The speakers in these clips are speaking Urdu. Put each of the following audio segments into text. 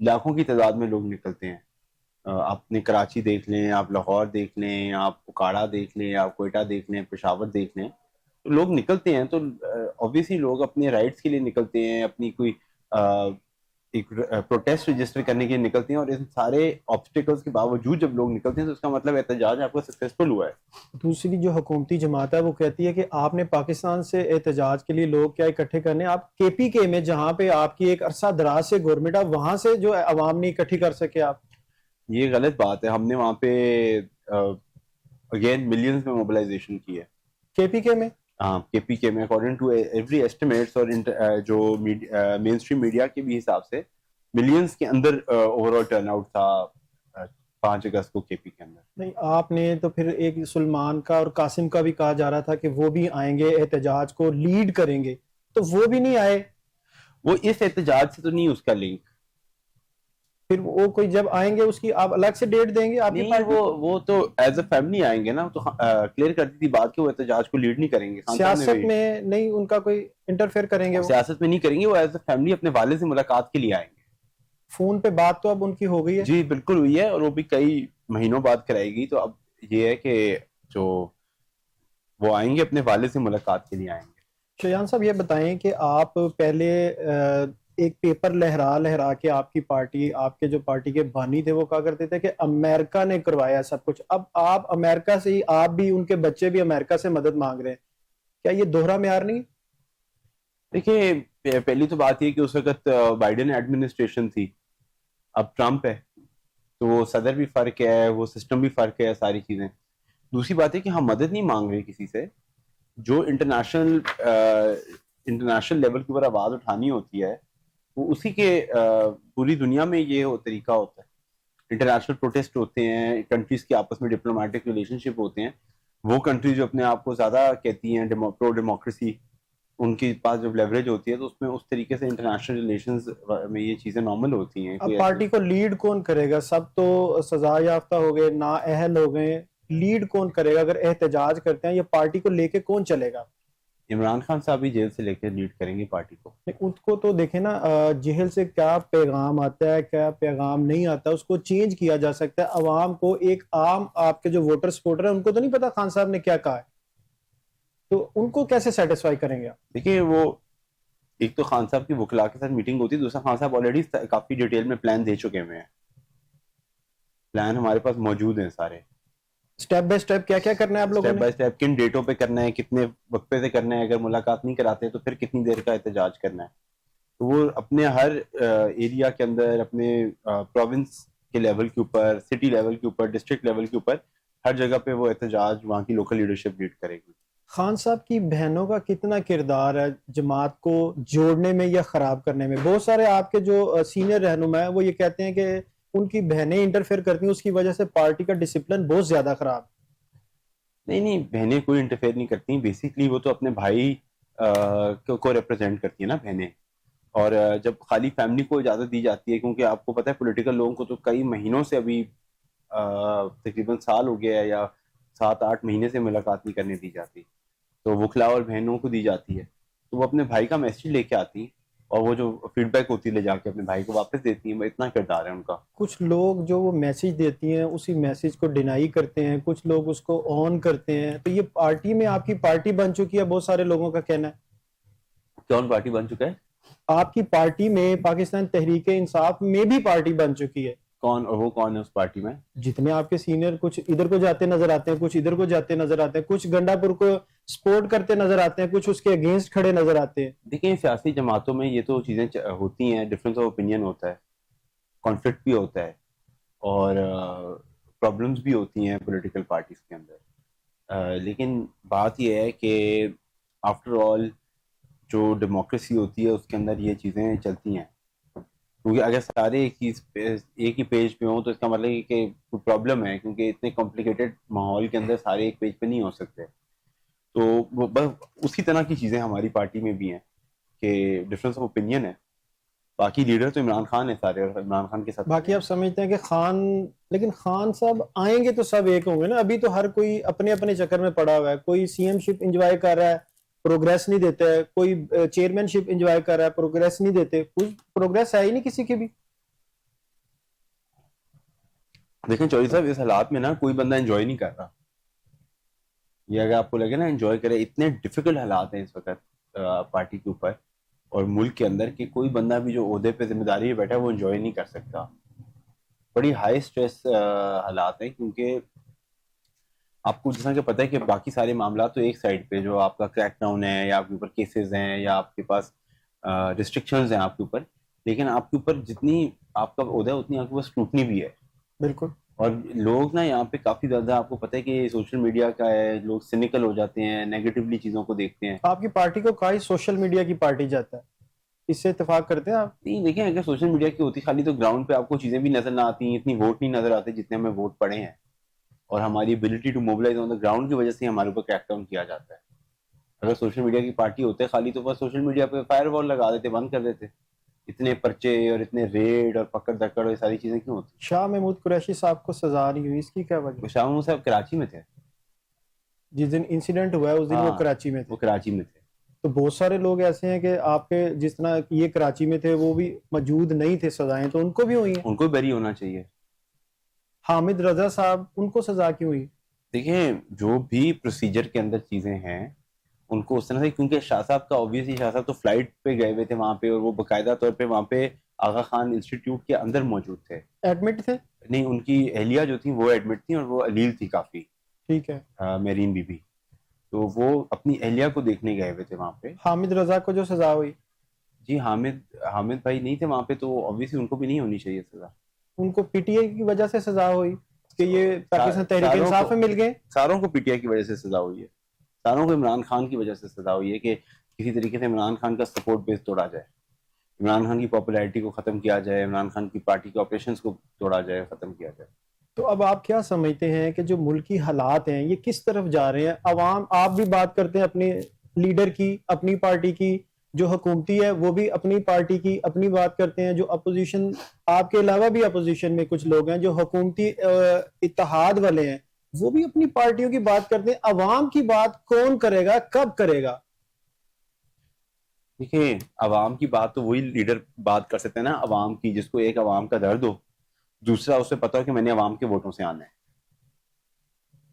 لاکھوں کی تعداد میں لوگ نکلتے ہیں. آپ نے کراچی دیکھ لیں, آپ لاہور دیکھ لیں, آپ اکاڑا دیکھ لیں, آپ کوئٹہ دیکھ لیں, پشاور دیکھ لیں, تو لوگ نکلتے ہیں. تو obviously لوگ اپنے رائٹس کے لیے نکلتے ہیں, اپنی کوئی ایک پروٹیسٹ رجسٹر کرنے کے لیے نکلتے ہیں, اور ان سارے آبسٹیکلس کے باوجود جب لوگ نکلتے ہیں تو اس کا مطلب احتجاج آپ کا سکسیسفل ہوا ہے. دوسری جو حکومتی جماعت ہے وہ کہتی ہے کہ آپ نے پاکستان سے احتجاج کے لیے لوگ کیا اکٹھے کرنے, آپ کے پی کے میں جہاں پہ آپ کی ایک عرصہ دراز سے گورنمنٹ ہے وہاں سے جو عوام نہیں اکٹھی کر سکے آپ. یہ غلط بات ہے. ہم نے وہاں پہ اگین ملینز میں موبلائزیشن کی ہے کے پی کے میں. ہاں, کے پی کے میں اکارڈنگ ٹو ایوری ایسٹیمیٹس, اور جو مین اسٹریم میڈیا کے بھی حساب سے ملینز کے اندر اوور آل ٹرن آؤٹ تھا 5 اگست کو کے پی کے اندر. نہیں, آپ نے تو پھر ایک سلمان کا اور قاسم کا بھی کہا جا رہا تھا کہ وہ بھی آئیں گے, احتجاج کو لیڈ کریں گے, تو وہ بھی نہیں آئے. وہ اس احتجاج سے تو نہیں اس کا لنک. پھر وہ کوئی جب آئیں گے اس کی آپ الگ سے ڈیٹ دیں گے آپ کی نہیں, پارٹی. وہ تو ایز اے فیملی آئیں گے نا, تو کلیئر کرتی تھی بات کہ وہ احتجاج کو لیڈ نہیں کریں گے. سیاست میں نہیں ان کا کوئی انٹرفیئر کریں گے, وہ سیاست میں نہیں کریں گے, وہ ایز اے فیملی اپنے والد سے ملاقات کے لیے آئیں گے. فون پہ بات تو اب ان کی ہو گئی ہے. جی بالکل ہوئی ہے, اور وہ بھی کئی مہینوں بعد کرائے گی. تو اب یہ ہے کہ جو وہ آئیں گے اپنے والد سے ملاقات کے لیے آئیں گے. شیان صاحب یہ بتائیں کہ آپ پہلے ایک پیپر لہرا لہرا کے آپ کی پارٹی, آپ کے جو پارٹی کے بانی تھے وہ کہا کرتے تھے کہ امریکہ نے کروایا سب کچھ. اب آپ امریکہ سے ہی, آپ بھی ان کے بچے بھی امریکہ سے مدد مانگ رہے ہیں, کیا یہ دوہرا معیار نہیں؟ دیکھیے, پہلی تو بات یہ کہ اس وقت بائیڈن ایڈمنسٹریشن تھی, اب ٹرمپ ہے, تو وہ صدر بھی فرق ہے, وہ سسٹم بھی فرق ہے, ساری چیزیں. دوسری بات ہے کہ ہم مدد نہیں مانگ رہے کسی سے. جو انٹرنیشنل لیول کے اوپر آواز اٹھانی ہوتی ہے وہ اسی کے پوری دنیا میں یہ طریقہ ہوتا ہے. انٹرنیشنل پروٹیسٹ ہوتے ہیں, کنٹریز کے آپس میں ڈپلومیٹک ریلیشن شپ ہوتے ہیں. وہ کنٹریز جو اپنے آپ کو زیادہ کہتی ہیں پرو ڈیموکریسی, ان کے پاس جب لیوریج ہوتی ہے تو اس میں اس طریقے سے انٹرنیشنل ریلیشنز میں یہ چیزیں نارمل ہوتی ہیں. اب پارٹی کو لیڈ کون کرے گا؟ سب تو سزا یافتہ ہو گئے, نا اہل ہو گئے, لیڈ کون کرے گا؟ اگر احتجاج کرتے ہیں یہ پارٹی کو لے کے کون چلے گا؟ عمران خان صاحب بھی جیل سے لے کے لیڈ کریں گے پارٹی کو. ان کو تو دیکھیں نا, جیل سے کیا پیغام آتا ہے کیا پیغام نہیں آتا, اس کو چینج کیا جا سکتا ہے. عوام کو, ایک عام آپ کے جو ووٹر سپورٹر ہیں ان کو تو نہیں پتا خان صاحب نے کیا کہا ہے, تو ان کو کیسے سیٹسفائی کریں گے آپ؟ دیکھیے, وہ ایک تو خان صاحب کی وکلاء کے ساتھ میٹنگ ہوتی ہے, دوسرا خان صاحب آلریڈی کافی ڈیٹیل میں پلان دے چکے ہوئے ہیں. پلان ہمارے پاس موجود ہیں سارے, سٹیپ بائی سٹیپ کیا کیا کرنا ہے آپ لوگوں سٹیپ نے. بائی سٹیپ کن ڈیٹوں پہ کرنا ہے, کتنے وقفے سے کرنا ہے, اگر ملاقات نہیں کراتے تو پھر کتنی دیر کا احتجاج کرنا ہے. تو وہ اپنے ہر ایریا کے اندر, اپنے پروونس کے لیول کے اوپر, سٹی لیول کے اوپر, ڈسٹرکٹ لیول کے اوپر, ہر جگہ پہ وہ احتجاج وہاں کی لوکل لیڈرشپ لیڈ کرے گی. خان صاحب کی بہنوں کا کتنا کردار ہے جماعت کو جوڑنے میں یا خراب کرنے میں؟ بہت سارے آپ کے جو سینئر رہنما ہیں وہ یہ کہتے ہیں کہ ان کی بہنیں انٹرفیئر کرتی ہیں, اس کی وجہ سے پارٹی کا ڈسپلن بہت زیادہ خراب. نہیں, بہنیں کوئی انٹرفیئر نہیں کرتی. بیسیکلی وہ تو اپنے بھائی کو ریپرزینٹ کرتی ہیں نا بہنیں. اور جب خالی فیملی کو اجازت دی جاتی ہے, کیونکہ آپ کو پتہ ہے پولیٹیکل لوگوں کو تو کئی مہینوں سے, ابھی تقریباً سال ہو گیا ہے یا 7-8 مہینے سے ملاقات نہیں کرنے دی جاتی, تو وکلاء اور بہنوں کو دی جاتی ہے. تو وہ اپنے بھائی کا میسج لے کے آتی, اور وہ جو فیڈ بیک ہوتی ہے لے جا کے اپنے بھائی کو واپس دیتی ہیں. وہ اتنا کردار ہے ان کا. کچھ لوگ جو وہ میسج دیتی ہیں اسی میسج کو ڈینائی کرتے ہیں, کچھ لوگ اس کو آن کرتے ہیں. تو یہ پارٹی میں, آپ کی پارٹی بن چکی ہے, بہت سارے لوگوں کا کہنا ہے. کون پارٹی بن چکا ہے؟ آپ کی پارٹی میں, پاکستان تحریک انصاف میں بھی پارٹی بن چکی ہے. کون, اور وہ کون ہے اس پارٹی میں؟ جتنے آپ کے سینئر, کچھ ادھر کو جاتے نظر آتے ہیں, کچھ ادھر کو جاتے نظر آتے ہیں, کچھ گنڈا پور کو سپورٹ کرتے نظر آتے ہیں, کچھ اس کے اگینسٹ کھڑے نظر آتے ہیں. دیکھیں, سیاسی جماعتوں میں یہ تو چیزیں ہوتی ہیں, ڈفرینس آف اوپینین ہوتا ہے, کانفلکٹ بھی ہوتا ہے, اور پرابلمس بھی ہوتی ہیں پولیٹیکل پارٹیز کے اندر. لیکن بات یہ ہے کہ آفٹر آل جو ڈیموکریسی ہوتی ہے اس کے اندر یہ چیزیں چلتی ہیں. کیونکہ اگر سارے ایک ہی پیج پہ ہوں تو اس کا مطلب یہ کہ کوئی پرابلم ہے, کیونکہ اتنے کمپلیکیٹڈ ماحول کے اندر سارے ایک پیج پہ نہیں ہو سکتے. تو وہ بس اسی طرح کی چیزیں ہماری پارٹی میں بھی ہیں کہ ڈفرینس آف اوپینین ہے. باقی لیڈر تو عمران خان ہے سارے, اور عمران خان کے ساتھ باقی آپ سمجھتے ہیں کہ خان, لیکن خان صاحب آئیں گے تو سب ایک ہوں گے نا. ابھی تو ہر کوئی اپنے اپنے چکر میں پڑا ہوا ہے. کوئی سی ایم شپ انجوائے کر رہا ہے, پروگریس نہیں دیتا ہے. کوئی چیئرمین شپ انجوائے کر رہا ہے, پروگریس نہیں دیتے. کچھ پروگریس ہے ہی نہیں کسی کی بھی. دیکھیں چودھری صاحب اس حالات میں نا کوئی بندہ انجوائے نہیں کر رہا. یہ اگر آپ کو لگے نا انجوائے کرے, اتنے ڈیفیکلٹ حالات ہیں اس وقت پارٹی کے اوپر اور ملک کے اندر کہ کوئی بندہ بھی جو عہدے پہ ذمہ داری پہ بیٹھا ہے وہ انجوائے نہیں کر سکتا. بڑی ہائی اسٹریس حالات ہیں, کیونکہ آپ کو جیسا کہ پتہ ہے کہ باقی سارے معاملات تو ایک سائڈ پہ, جو آپ کا کریک ڈاؤن ہے یا آپ کے اوپر کیسز ہیں یا آپ کے پاس ریسٹرکشنز ہیں آپ کے اوپر, لیکن آپ کے اوپر جتنی آپ کا عہدہ ہے اتنی آپ کے پاس اسکروٹنی بھی ہے. بالکل. اور لوگ نا یہاں پہ کافی زیادہ, آپ کو پتہ ہے کہ سوشل میڈیا کا ہے, لوگ سینیکل ہو جاتے ہیں, نیگیٹولی چیزوں کو دیکھتے ہیں. آپ کی پارٹی کو کہا سوشل میڈیا کی پارٹی جاتا ہے, اس سے اتفاق کرتے ہیں آپ؟ نہیں دیکھیں, اگر سوشل میڈیا کی ہوتی خالی تو گراؤنڈ پہ آپ کو چیزیں بھی نظر نہ آتی, اتنی ووٹ نہیں نظر آتے جتنے ہمیں ووٹ پڑے ہیں, اور ہماری ability to mobilise on the ground کی وجہ سے ہمارے اوپر کریک ڈاؤن کیا جاتا ہے. اگر سوشل میڈیا کی پارٹی ہوتے خالی تو بس سوشل میڈیا پہ فائر وال لگا دیتے, بند کر دیتے. اتنے پرچے اور اتنے ریڈ اور پکڑ دکڑ اور یہ ساری چیزیں کیوں ہوتی؟ شاہ محمود قریشی صاحب کو سزا نہیں ہوئی, اس کی کیا وجہ؟ شاہ محمود صاحب کراچی میں تھے جس دن انسیڈنٹ ہوا ہے اس دن وہ کراچی میں تھے. وہ کراچی میں تھے. تو بہت سارے لوگ ایسے ہیں کہ آپ کے جس طرح یہ کراچی میں تھے وہ بھی موجود نہیں تھے, سزائیں تو ان کو بھی ہوئی ہیں. ان کو بری ہونا چاہیے. حامد رضا صاحب, ان کو سزا کیوں ہوئی؟ دیکھیں جو بھی پروسیجر کے اندر چیزیں ہیں ان کو اس طرح سے, کیونکہ شاہ صاحب کا اوبویسلی شاہ صاحب تو فلائٹ پہ گئے ہوئے تھے وہاں پہ, اور وہ باقاعدہ طور پہ وہاں پہ آغا خان انسٹیٹیوٹ کے اندر موجود تھے. ایڈمٹ تھے؟ نہیں, ان کی اہلیہ جو تھی وہ ایڈمٹ تھیں, اور وہ علیل تھی کافی, ٹھیک ہے, میرین بی بی, تو وہ اپنی اہلیہ کو دیکھنے گئے ہوئے تھے وہاں پہ. حامد رضا کو جو سزا ہوئی؟ جی حامد بھائی نہیں تھے وہاں پہ, تو اوبویسلی ان کو بھی نہیں ہونی چاہیے سزا. ان کو پی ٹی آئی کی وجہ سے سزا ہوئی کہ یہ پاکستان تحریک انصاف میں مل گئے؟ ساروں کو پی ٹی آئی کی وجہ سے سزا ہوئی ہے, ساروں کو عمران خان کی وجہ سے سزا ہوئی ہے کہ کسی طریقے سے عمران خان کا سپورٹ بیس توڑا جائے, عمران خان کی پاپولیرٹی کو ختم کیا جائے, عمران خان کی پارٹی کے آپریشنز کو توڑا جائے, ختم کیا جائے. تو اب آپ کیا سمجھتے ہیں کہ جو ملکی حالات ہیں یہ کس طرف جا رہے ہیں؟ عوام, آپ بھی بات کرتے ہیں اپنے لیڈر کی, اپنی پارٹی کی, جو حکومتی ہے وہ بھی اپنی پارٹی کی اپنی بات کرتے ہیں, جو اپوزیشن, آپ کے علاوہ بھی اپوزیشن میں کچھ لوگ ہیں جو حکومتی اتحاد والے ہیں, وہ بھی اپنی پارٹیوں کی بات کرتے ہیں. عوام کی بات کون کرے گا, کب کرے گا؟ دیکھیں عوام کی بات تو وہی لیڈر بات کر سکتے ہیں نا, عوام کی, جس کو ایک عوام کا درد ہو, دوسرا اسے پتا ہو کہ میں نے عوام کے ووٹوں سے آنا ہے.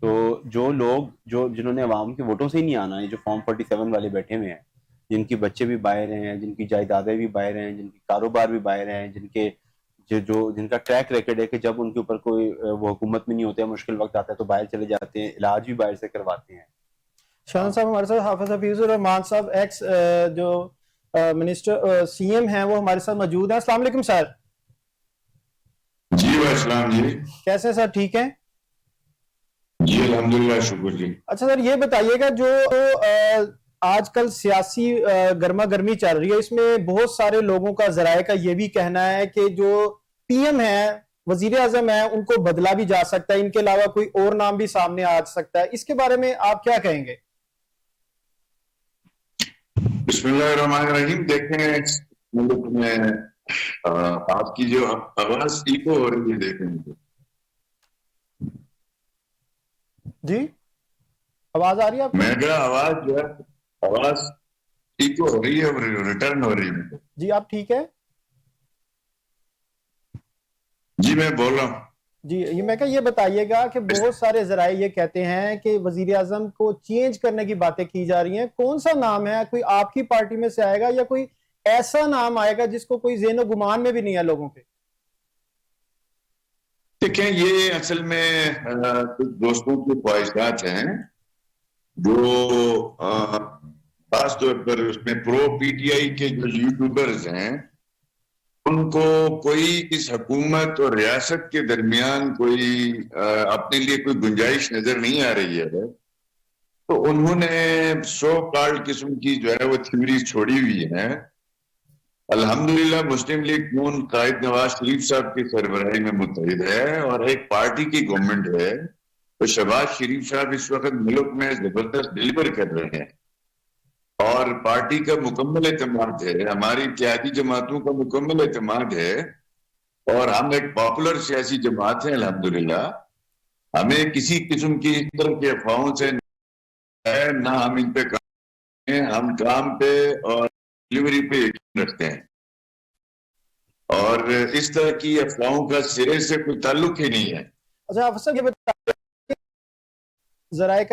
تو جو لوگ جنہوں نے عوام کے ووٹوں سے ہی نہیں آنا ہے, جو فارم 47 والے بیٹھے ہوئے ہیں, جن کے بچے بھی باہر ہیں, جن کی جائیدادیں بھی باہر ہیں, جن کے کاروبار بھی باہر ہیں, جن کا ٹریک ریکارڈ ہے کہ جب ان کے اوپر کوئی وہ حکومت میں نہیں ہوتے, مشکل وقت آتا ہے تو باہر چلے جاتے ہیں, علاج بھی باہر سے کرواتے ہیں. شاہن صاحب ہمارے ساتھ, حافظ حفیظ الرحمان صاحب ایکس جو منسٹر سی ایم ہیں وہ ہمارے ساتھ موجود ہیں. السلام علیکم سر. جی السلام جی. کیسے سر, ٹھیک ہیں؟ جی الحمدللہ, شکر جی. اچھا سر, یہ بتائیے گا جو آج کل سیاسی گرما گرمی چل رہی ہے, اس میں بہت سارے لوگوں کا, ذرائع کا یہ بھی کہنا ہے کہ جو پی ایم ہے, وزیر اعظم ہے, ان کو بدلا بھی جا سکتا ہے, ان کے علاوہ کوئی اور نام بھی سامنے آ سکتا ہے. اس کے بارے میں آپ کیا کہیں گے؟ بسم اللہ الرحمن الرحیم. دیکھیں ملک میں آپ کی جو آواز ایکو ہو رہی ہے, دیکھیں جی آواز آ رہی ہے آپ کو؟ میں کہا آواز جو ہے, آواز ایکو ہو رہی ہے, ریٹرن ہو رہی ہے. جی آپ ٹھیک ہے؟ جی میں بول رہا ہوں. جی میں کہا یہ بتائیے گا کہ بہت سارے ذرائع یہ کہتے ہیں کہ وزیر اعظم کو چینج کرنے کی باتیں کی جا رہی ہیں. کون سا نام ہے, کوئی آپ کی پارٹی میں سے آئے گا یا کوئی ایسا نام آئے گا جس کو کوئی ذہن و گمان میں بھی نہیں ہے لوگوں کے؟ دیکھیں یہ اصل میں کچھ دوستوں کی خواہشات ہیں جو خاص طور پر اس میں پرو پی ٹی آئی کے جو یوٹیوبرز ہیں, ان کو کوئی اس حکومت اور ریاست کے درمیان کوئی اپنے لیے کوئی گنجائش نظر نہیں آ رہی ہے, تو انہوں نے سو کارڈ قسم کی جو ہے وہ تھیوری چھوڑی ہوئی ہیں. الحمدللہ مسلم لیگ نون قائد نواز شریف صاحب کی سربراہی میں متحد ہے, اور ایک پارٹی کی گورنمنٹ ہے, تو شہباز شریف صاحب اس وقت ملک میں زبردست ڈیلیور کر رہے ہیں, اور پارٹی کا مکمل اعتماد ہے, ہماری اتحادی جماعتوں کا مکمل اعتماد ہے, اور ہم ایک پاپولر سیاسی جماعت ہیں الحمدللہ. ہمیں کسی قسم کی اس طرح کے افواہوں سے نہ ہم ان پہ کام ہیں, ہم کام پہ اور ڈیلیوری پہ یقین رکھتے ہیں, اور اس طرح کی افواہوں کا سرے سے کوئی تعلق ہی نہیں ہے. اچھا افسر یہ بتائیے کہ ذرائع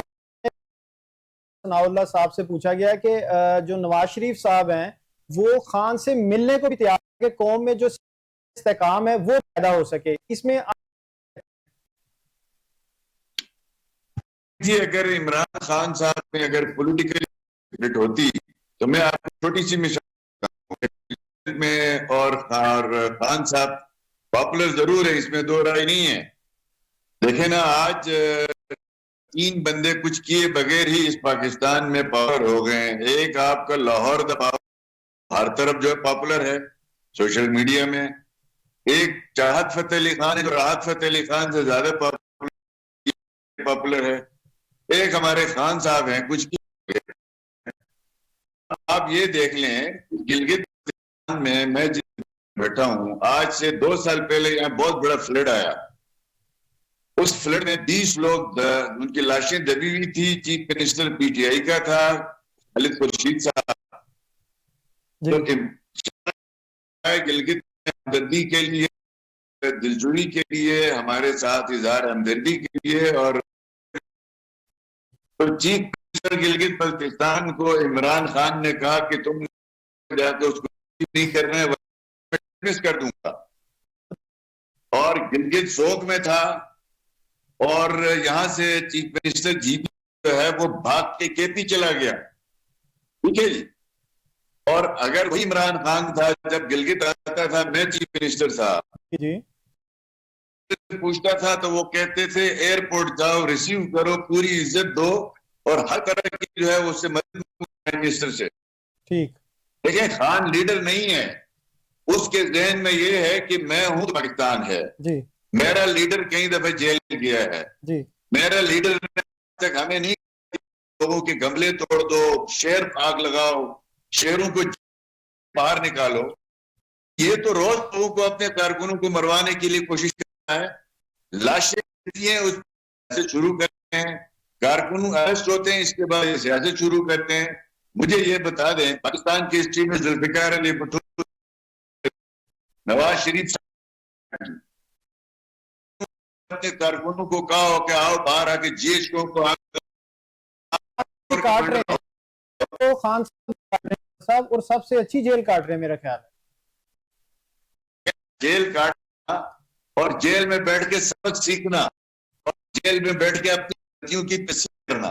ثناء اللہ صاحب سے پوچھا گیا کہ جو نواز شریف صاحب ہیں وہ خان سے ملنے کو بھی تیار ہے کہ قوم میں جو استحکام ہے وہ پیدا ہو سکے. اس میں جی اگر عمران خان صاحب میں اگر پولیٹیکل ہوتی تو میں آپ کو چھوٹی سی مثال میں اور خان صاحب پاپولر ضرور ہے, اس میں دو رائے نہیں ہے. دیکھیں نا آج 3 بندے کچھ کیے بغیر ہی اس پاکستان میں پاور ہو گئے ہیں. ایک آپ کا لاہور دا ہر طرف جو ہے پاپولر ہے سوشل میڈیا میں, ایک چاہت فتح علی خان ہے جو راحت فتح علی خان سے زیادہ پاپولر ہے, ایک ہمارے خان صاحب ہیں کچھ کی. آپ یہ دیکھ لیں گلگت میں بیٹھا ہوں, آج سے 2 سال پہلے یہاں بہت بڑا فلڈ آیا. اس فلڈ میں 20 لوگ ان کی لاشیں دبی ہوئی تھی. Chief minister P T I کا تھا خالد خورشید صاحب. گلگت میں ہمدردی کے لیے, دلجوئی کے لیے, ہمارے ساتھ اظہار ہمدردی کے لیے, اور تو چیف منسٹر گلگت بلتستان کو عمران خان نے کہا کہ تم جا کے اس کو نہیں کرنا ہے, ڈسمس کر دوں گا. اور گلگت سوگ میں تھا, اور یہاں سے چیف منسٹر جی پی جو ہے وہ بھاگ کے کیپی چلا گیا. ٹھیک ہے جی. اور اگر وہی عمران خان تھا جب گلگت آتا تھا, میں چیف منسٹر صاحب جی پوچھتا تھا تو وہ کہتے تھے ایئرپورٹ جاؤ, ریسیو کرو, پوری عزت دو, اور ہر طرح کی جو ہے اس سے مدد منسٹر سے. ٹھیک. دیکھیں خان لیڈر نہیں ہے, اس کے ذہن میں یہ ہے کہ میں ہوں پاکستان ہے. جی میرا لیڈر کئی دفعہ جیل گیا ہے. جی میرا لیڈر تک ہمیں نہیں, لوگوں کے گملے توڑ دو, شیر آگ لگاؤ, شیروں کو باہر نکالو. یہ تو روز لوگوں کو اپنے کارکنوں کو مروانے کے لیے کوشش کرتا ہے. لاشیں اس سے شروع کرتے ہیں, کارکنوں اریسٹ ہوتے ہیں, اس کے بعد یہ سیاست شروع کرتے ہیں. مجھے یہ بتا دیں پاکستان کی ہسٹری میں ذوالفقار علی بھٹو, نواز شریف اپنے کارکنوں کو کہا ہو کہ آؤ باہر آ کے جی ایچ کو کاٹ رہے ہیں تو خان صاحب, اور سب سے اچھی جیل کاٹ رہے ہیں میرا خیال ہے. جیل کاٹنا اور جیل میں بیٹھ کے سبق سیکھنا اور جیل میں بیٹھ کے اپنی بچیوں کی تصویر کرنا,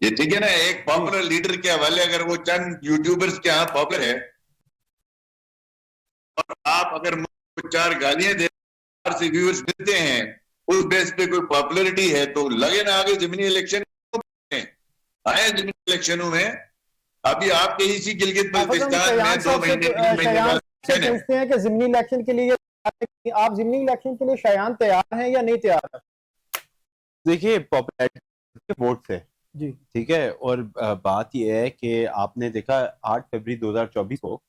یہ ٹھیک ہے نا. ایک پاپولر لیڈر کے حوالے اگر وہ چند یوٹیوبرز کے ہاں پاپولر ہے, اور آپ اگر 4 گالیاں دے سے ویورز ملتے ہیں, اس بیس پہ کوئی پاپولرٹی ہے تو لگے نا آگے ضمنی الیکشن آئے. ضمنی الیکشنوں میں ابھی آپ کے ہی سی گلگت بلتستان میں 2 مہینے 3 مہینے بعد پوچھتے ہیں کہ ضمنی الیکشن کے لیے آپ ضمنی الیکشن کے لیے شایان تیار ہیں یا نہیں تیار ہیں؟ دیکھیے پاپولیرٹی ووٹ سے جی ٹھیک ہے, اور بات یہ ہے کہ آپ نے دیکھا 8 فروری 2024 کو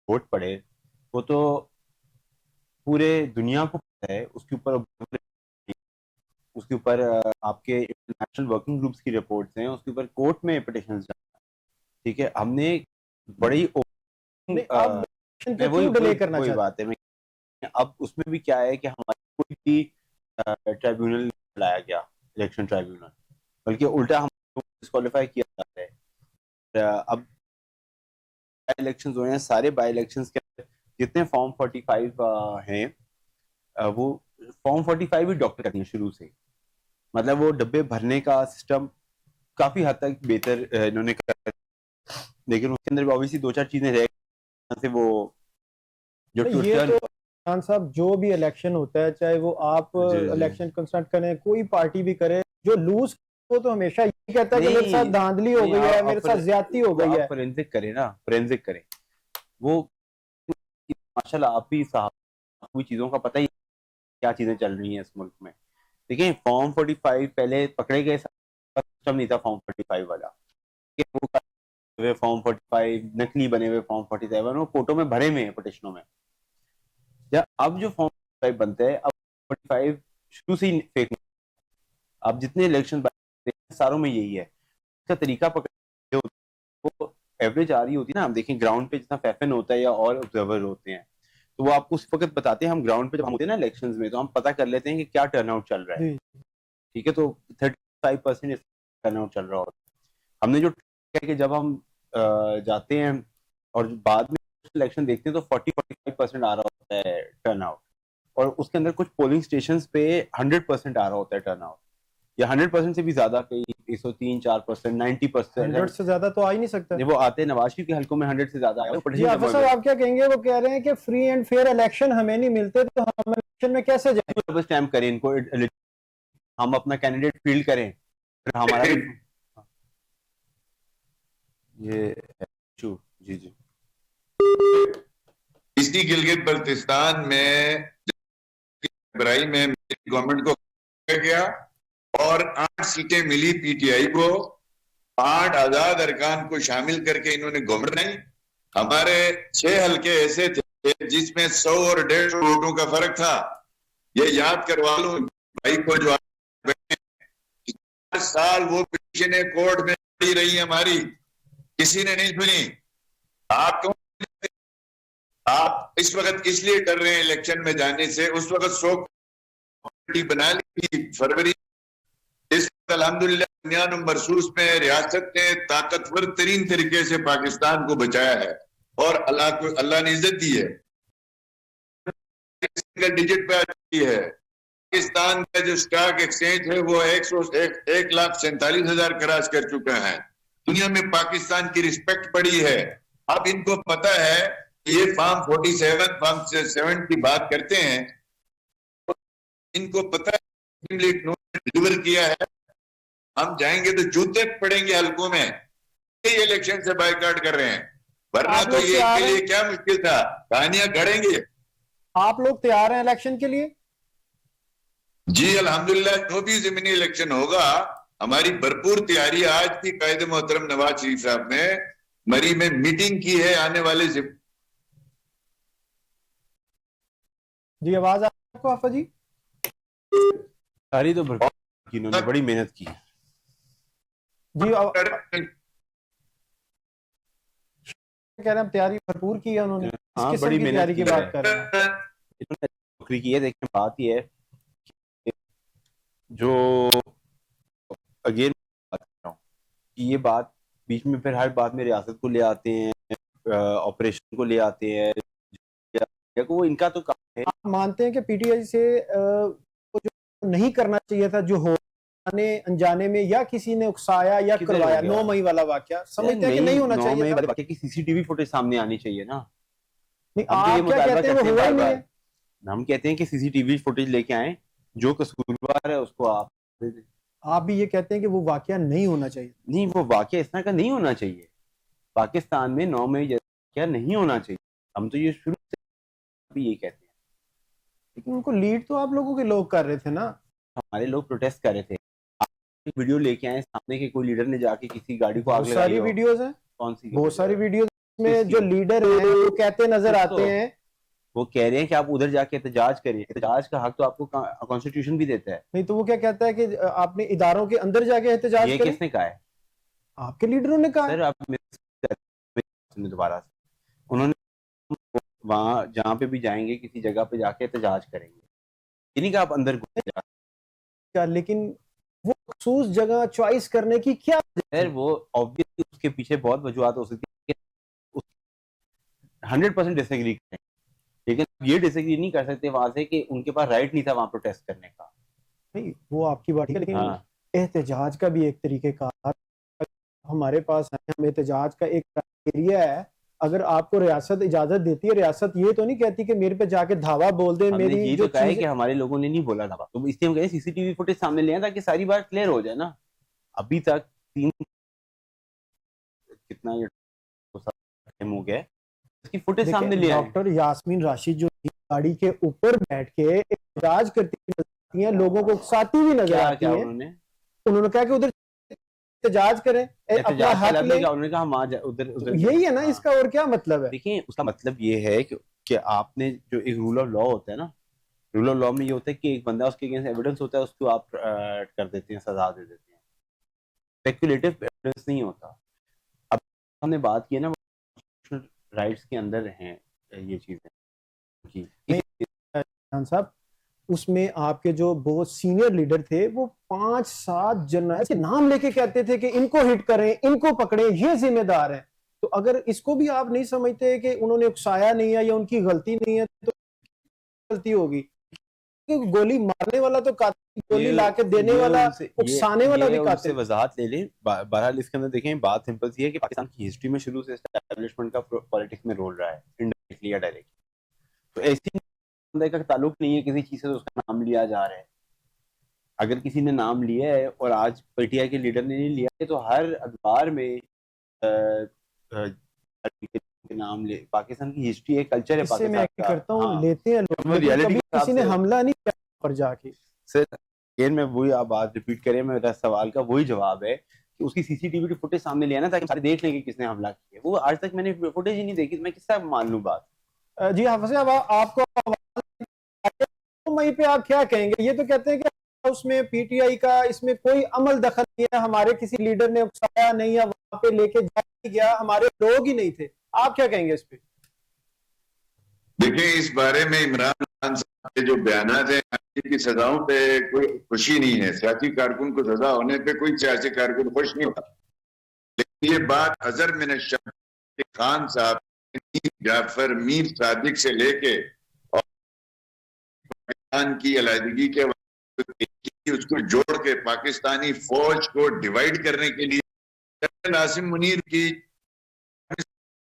ووٹ پڑے, وہ تو پورے دنیا کو پتہ ہے, اس کے اوپر آپ کے انٹرنیشنل ورکنگ گروپس کی رپورٹس ہیں, اس کے اوپر کورٹ میں پٹیشنز جا. ٹھیک ہے, ہم نے بڑی وہی بات ہے. اب اس میں بھی کیا ہے کہ ہمارا کوئی بھی ٹرائیبیونل لایا گیا, الیکشن ٹرائیبیونل, بلکہ الٹا ہم ڈسکوالیفائی کیا جاتا ہے. اب الیکشنز ہوئے ہیں, سارے بائی الیکشنز کے جتنے فارم 45 ہیں وہ فارم 45 بھی ڈاکٹر کرنی ہے شروع سے. مطلب وہ ڈبے بھرنے کا سسٹم کافی حد تک بہتر انہوں نے کر, لیکن اس کے اندر obviously 2-4 چیزیں رہ گئی. وہ جو خان صاحب جو بھی الیکشن ہوتا ہے, چاہے وہ آپ الیکشن کنسلٹ کریں, کوئی پارٹی بھی کرے, جو لوز وہ تو ہمیشہ یہ کہتا ہے کہ میرے ساتھ دھاندلی ہو گئی ہے, میرے ساتھ زیادتی ہو گئی ہے. فورینزک کریں نا, فورینزک کریں. وہ ماشاءاللہ آپ بھی صاحب کوئی چیزوں کا پتہ ہی کیا چیزیں چل رہی ہیں اس ملک میں. دیکھیں فارم 45 پہلے پکڑے گئے سسٹم نہیں تھا فارم 45 والا, فارم 45 نکلی بنے ہوئے فارم 47 وہ کوٹوں میں بھرے ہوئے ہیں پٹیشنوں میں. اب جو فارم 45 بنتا ہے, اب 45 شروع سے ہی فیک. اب جتنے الیکشن ساروں میں یہی ہے, اس کا طریقہ پکڑ وہ ایوریج آ رہی ہوتی ہے نا. ہم دیکھیں گراؤنڈ پہ جتنا فیفن ہوتا ہے یا اور آبزرور ہوتے ہیں, تو وہ آپ کو اس وقت بتاتے ہیں. ہم گراؤنڈ پہ جب ہم ہوتے ہیں نا الیکشنز میں تو ہم پتہ کر لیتے ہیں کہ کیا ٹرن آؤٹ چل رہا ہے. ٹھیک ہے, تو 35% ٹرن آؤٹ چل رہا ہوتا ہے. ہم نے جو کیا کہ جب ہم جاتے ہیں اور بعد میں الیکشن دیکھتے ہیں تو 40-45% آ رہا ہوتا ہے ٹرن آؤٹ, اور اس کے اندر کچھ پولنگ اسٹیشنز پہ 100% آ رہا ہوتا ہے ٹرن آؤٹ, یا 100% سے بھی زیادہ, کئی 103-4%, 90%. 100 سے زیادہ تو آ ہی نہیں سکتا. جب وہ آتے ہیں نواز شریف کے حلقوں میں 100 سے زیادہ آئے. جی حافظ صاحب آپ کیا کہیں گے؟ وہ کہہ رہے ہیں کہ فری اینڈ فیئر الیکشن ہمیں نہیں ملتے تو ہم الیکشن میں کیسے جائیں؟ اسٹیمپ کریں ان کو, ہم اپنا کینڈیڈیٹ فیلڈ کریں, پھر ہمارا یہ جی جی. اسی گلگت بلتستان میں برائی میں گورنمنٹ کو گیا اور 8 سیٹیں ملی پی ٹی آئی کو, 8 آزاد ارکان کو شامل کر کے انہوں نے گورنمنٹ بنائی. ہمارے 6 حلقے ایسے تھے جس میں 100 اور 150 ووٹوں کا فرق تھا. یہ یاد کروا لوں بھائی کو جو 4 سال وہ پٹیشنیں کورٹ میں پڑی رہی ہماری, کسی نے نہیں سنی. آپ اس وقت اس لیے کر رہے ہیں الیکشن میں جانے سے, اس وقت 100 بنا لی تھی فروری. اس وقت الحمدللہ بنیان مرصوص میں ریاست نے طاقتور ترین طریقے سے پاکستان کو بچایا ہے, اور اللہ نے عزت دی ہے. سنگل ڈیجٹ پہ آتی ہے. پاکستان کا جو سٹاک ایکسچینج ہے وہ 1,47,000 کراس کر چکا ہے. دنیا میں پاکستان کی رسپیکٹ پڑی ہے. اب ان کو پتہ ہے یہ فارم 47 فارم 7 کی بات کرتے ہیں, ان کو پتہ ہے ڈیلیور کیا ہے. ہم جائیں گے تو جوتے پڑیں گے حلقوں میں. یہ الیکشن سے بائیکاٹ کر رہے ہیں, ورنہ تو یہ کے لیے کیا مشکل تھا, کہانیاں گھڑیں گے. آپ لوگ تیار ہیں الیکشن کے لیے؟ جی الحمدللہ, جو بھی ضمنی الیکشن ہوگا ہماری بھرپور تیاری. آج بھی قائد محترم نواز شریف صاحب نے مری میں میٹنگ کی ہے آنے والے جی آواز آپ کو حافظ جی؟ ساری تو انہوں نے بڑی محنت کی. جی کہہ رہے ہیں تیاری بھرپور کی ہے انہوں نے. اس قسم کی تیاری کی بات کر رہے ہیں. نوکری کی ہے. دیکھیں بات یہ ہے جو اگین یہ بات بیچ میں پھر ہر بات میں ریاست کو لے آتے ہیں, آپریشن کو لے آتے ہیں. وہ ان کا تو کام ہے. آپ مانتے ہیں کہ پی ٹی آئی سے جو نہیں کرنا چاہیے تھا, جو ہو انجانے میں یا کسی نے اکسایا یا کروایا, 9 مئی والا واقعہ, سمجھتے ہیں کہ نہیں ہونا چاہیے 9 مئی والے واقعے کی سی سی ٹی وی فوٹیج سامنے آنی چاہیے نا. نہیں آپ کیا کہتے ہیں وہ ہوا ہی نہیں ہے. ہم کہتے ہیں کہ سی سی ٹی وی فوٹیج لے کے آئیں, جو قصوروار ہے اس کو آپ دے دیں. آپ بھی یہ کہتے ہیں کہ وہ واقعہ نہیں ہونا چاہیے. نہیں, وہ واقعہ اس طرح کا نہیں ہونا چاہیے. پاکستان میں 9 مئی جیسا واقعہ نہیں ہونا چاہیے. ہم تو یہ شروع سے بھی یہ کہتے ہیں. لیکن ان کو لیڈ تو آپ لوگوں کے لوگ کر رہے تھے نا. ہمارے لوگ پروٹیسٹ کر رہے تھے. ویڈیو لے کے آئے سامنے کے کوئی لیڈر نے جا کے کسی گاڑی کو آگ لگائی. ساری ویڈیوز ہیں, کون سی بہت ساری ویڈیوز میں جو لیڈر ہیں وہ کہتے نظر آتے ہیں, وہ کہہ رہے ہیں کہ آپ ادھر جا کے احتجاج کریں. احتجاج کا حق تو آپ کو کانسٹیٹیوشن بھی دیتا ہے. نہیں تو وہ کیا کہتا ہے کہ آپ نے اداروں کے اندر جا کے احتجاج کریں. یہ کس نے کہا ہے؟ آپ کے لیڈروں نے کہا. سر آپ دوبارہ سے انہوں نے وہاں جہاں پہ بھی جائیں گے کسی جگہ پہ جا کے احتجاج کریں گے, یہ نہیں کہ آپ اندر گھسیں. لیکن وہ خصوص جگہ چوائس کرنے کی کیا سر, وہ obviously اس کے پیچھے بہت وجوہات ہو سکتی ہے. 100% ڈس ایگری کریں, لیکن یہ ڈس ایگری نہیں کر سکتے وہاں سے کہ ان کے پاس رائٹ نہیں تھا وہاں پروٹیسٹ کرنے کا. نہیں وہ آپ کی بات ہے, لیکن احتجاج کا بھی ایک طریقہ کار ہمارے پاس ہے. ہم احتجاج کا ایک ایریا ہے. اگر آپ کو ریاست اجازت دیتی ہے, ریاست یہ تو نہیں کہتی کہ میرے پہ جا کے دھاوا بول دے. میری یہ تو کہا ہے کہ ہمارے لوگوں نے نہیں بولا دھاوا, تو اس لیے ہم کہتے ہیں سی سی ٹی وی فوٹیج سامنے لے آئیں تاکہ ساری بات کلیئر ہو جائے نا. ابھی تک 3 کتنا ٹائم ہو گیا اس کی فوٹیج سامنے لے آئیں. ڈاکٹر یاسمین راشد جو گاڑی کے اوپر بیٹھ کے احتجاج کرتی ہیں, لوگوں کو اکساتی بھی نظر آتی ہیں. انہوں نے کہا کہ ادھر احتجاج کریں, اپنا حق لیں. انہوں نے کہا ہم ادھر یہی ہے نا, اس کا اور کیا مطلب ہے؟ دیکھیں اس کا مطلب یہ ہے کہ آپ نے جو ایک رول آف لا ہوتا ہے نا, رول آف لا میں یہ ہوتا ہے کہ ایک بندہ اس کے اگینسٹ ایویڈنس ہوتا ہے, اس کو آپ کر دیتے ہیں, سزا دے دیتے ہیں. اسپیکولیٹو ایویڈنس نہیں ہوتا. اب ہم نے بات کی ہے نا رائٹس کے اندر ہیں یہ چیزیں, جی خان صاحب اس میں آپ کے جو بہت سینئر لیڈر تھے وہ 5-7 جنرل ایسے نام لے کے کہتے تھے کہ ان کو ہٹ کریں, ان کو پکڑیں, یہ ذمہ دار ہیں. تو اگر اس کو بھی آپ نہیں سمجھتے کہ انہوں نے اکسایا نہیں ہے یا ان کی غلطی نہیں ہے تو غلطی ہوگی؟ گولی مارنے والا تو قاتل, گولی لا کے دینے والا, اکسانے والا بھی قاتل. سے وضاحت لے لیں. بہرحال اس کے اندر دیکھیں بات سمپل سی ہے کہ پاکستان کی ہسٹری میں شروع سے اسٹیبلشمنٹ کا پولیٹکس میں رول رہا ہے, انڈائریکٹلی یا ڈائریکٹلی. تو ایسی بندے کا تعلق نہیں ہے کسی چیز سے تو اس کا نام لیا جا رہا ہے. اگر کسی نے نام لیا ہے اور آج پی ٹی آئی کے لیڈر نے نہیں لیا ہے تو ہر اخبار میں نام لے. پاکستان کی ہسٹری ہے, کلچر ہے اس سے میں پاکستان کا. کرتا ہوں لیتے ہیں لوگ, لیکن کبھی کسی نے حملہ نہیں کیا پر جا کے. سر میں وہی آپ بات ریپیٹ کریں, میرا سوال کا وہی جواب ہے کہ اس کی سی سی ٹی وی کی فوٹیج سامنے لیا نا تاکہ سارے دیکھ لیں کہ کس نے حملہ کیا. وہ آج تک میں نے فوٹیج ہی نہیں دیکھی, میں کس طرح مان لوں بات. جی حافظ صاحب آپ کو پہ آپ کیا کہیں گے؟ یہ تو کہتے ہیں کہ اس میں پی ٹی آئی کا اس میں کوئی عمل دخل نہیں ہے, ہمارے کسی لیڈر نے اکسایا نہیں ہے, وہاں پہ لے کے گیا, ہمارے لوگ ہی نہیں تھے. آپ کیا کہیں گے اس پہ؟ دیکھیں اس بارے میں عمران خان صاحب کے جو بیانات ہیں کی سزاؤں پہ کوئی خوشی نہیں ہے. سیاسی کارکن کو سزا ہونے پہ کوئی سیاسی کارکن خوش نہیں ہوتا. لیکن یہ بات اظہر من الشمس خان صاحب, میر جعفر, میر صادق سے لے کے اور پاکستان کی علیحدگی کے اس کو جوڑ کے پاکستانی فوج کو ڈیوائیڈ کرنے کے لیے جنرل عاصم منیر کی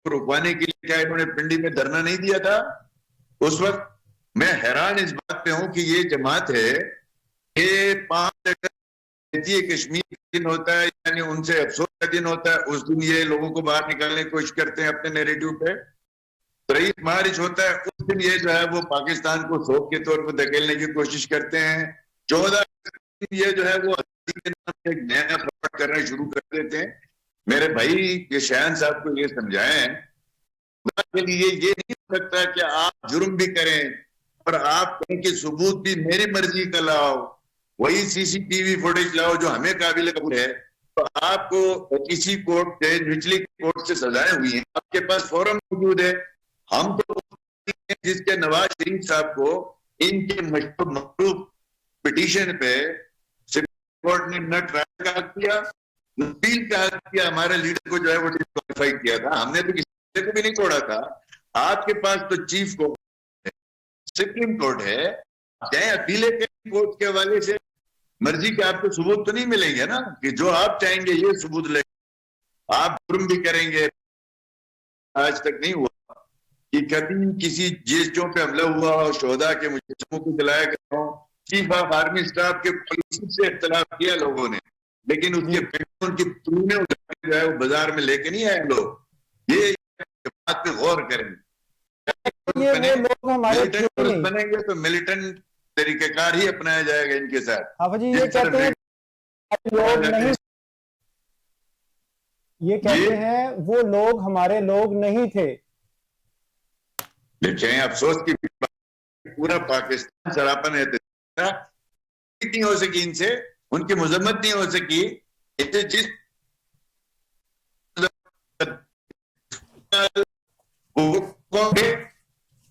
رکوانے کے لیے کیا انہوں نے پنڈی میں دھرنا نہیں دیا تھا اس وقت؟ میں حیران اس بات پہ ہوں کہ یہ جماعت ہے کہ 5 اگست کشمیر کا دن ہوتا ہے, یعنی ان سے افسوس کا دن ہوتا ہے, اس دن یہ لوگوں کو باہر نکالنے کی کوشش کرتے ہیں اپنے نیریٹو پہ. 23 مارچ ہوتا ہے, اس دن یہ جو ہے وہ پاکستان کو سوپ کے طور پر دھکیلنے کی کوشش کرتے ہیں. 14 یہ جو ہے وہ ایک نیا فراڈ کرنا شروع کر دیتے ہیں. میرے بھائی یہ شاہن صاحب کو یہ سمجھائیں کے لیے یہ نہیں ہو سکتا کہ آپ جرم بھی کریں اور آپ کہیں کہ ثبوت بھی میری مرضی کا لاؤ, وہی سی سی ٹی وی فوٹیج لاؤ جو ہمیں قابل قبول ہے, تو آپ کو کسی کورٹ سے, نچلی کورٹ سے سزائیں ہوئی ہیں, آپ کے پاس فورم موجود ہے. ہم تو جس کے نواز شریف صاحب کو ان کے مشہور مخلوق پٹیشن پہ سپریم کورٹ نے نہ ٹرائل کا حق کیا, اپیل کا حق کیا, ہمارے لیڈر کو جو ہے وہ ڈسکوالیفائی کیا تھا. ہم نے تو کسی کو بھی نہیں توڑا تھا. آپ کے پاس تو چیف کورٹ ہے, سپریم کورٹ ہے, چاہے اپیلے کے کورٹ کے حوالے سے مرضی کے آپ کو ثبوت تو نہیں ملیں گے نا کہ جو آپ چاہیں گے یہ ثبوت لیں گے. آپ جرم بھی کریں گے. آج تک نہیں ہوا کہ کبھی کسی جیسوں پہ حملہ ہوا اور شہداء کے مجسموں کو جلایا گیا ہو. چیف آف آرمی اسٹاف کے پالیسی سے اختلاف کیا لوگوں نے, لیکن اس کے ان کی پرونے جو ہے وہ بازار میں لے کے نہیں آئے لوگ. یہ بات پہ غور کریں. بنیں گے تو ملیٹنٹ طریقہ کار ہی اپنایا جائے گا ان کے ساتھ. جی یہ کہتے ہیں لوگ نہیں, یہ کہتے ہیں وہ لوگ ہمارے لوگ نہیں تھے. دیکھیں افسوس کی پورا پاکستان سراپا نہیں ہو سکی ان سے, ان کی مذمت نہیں ہو سکی. جس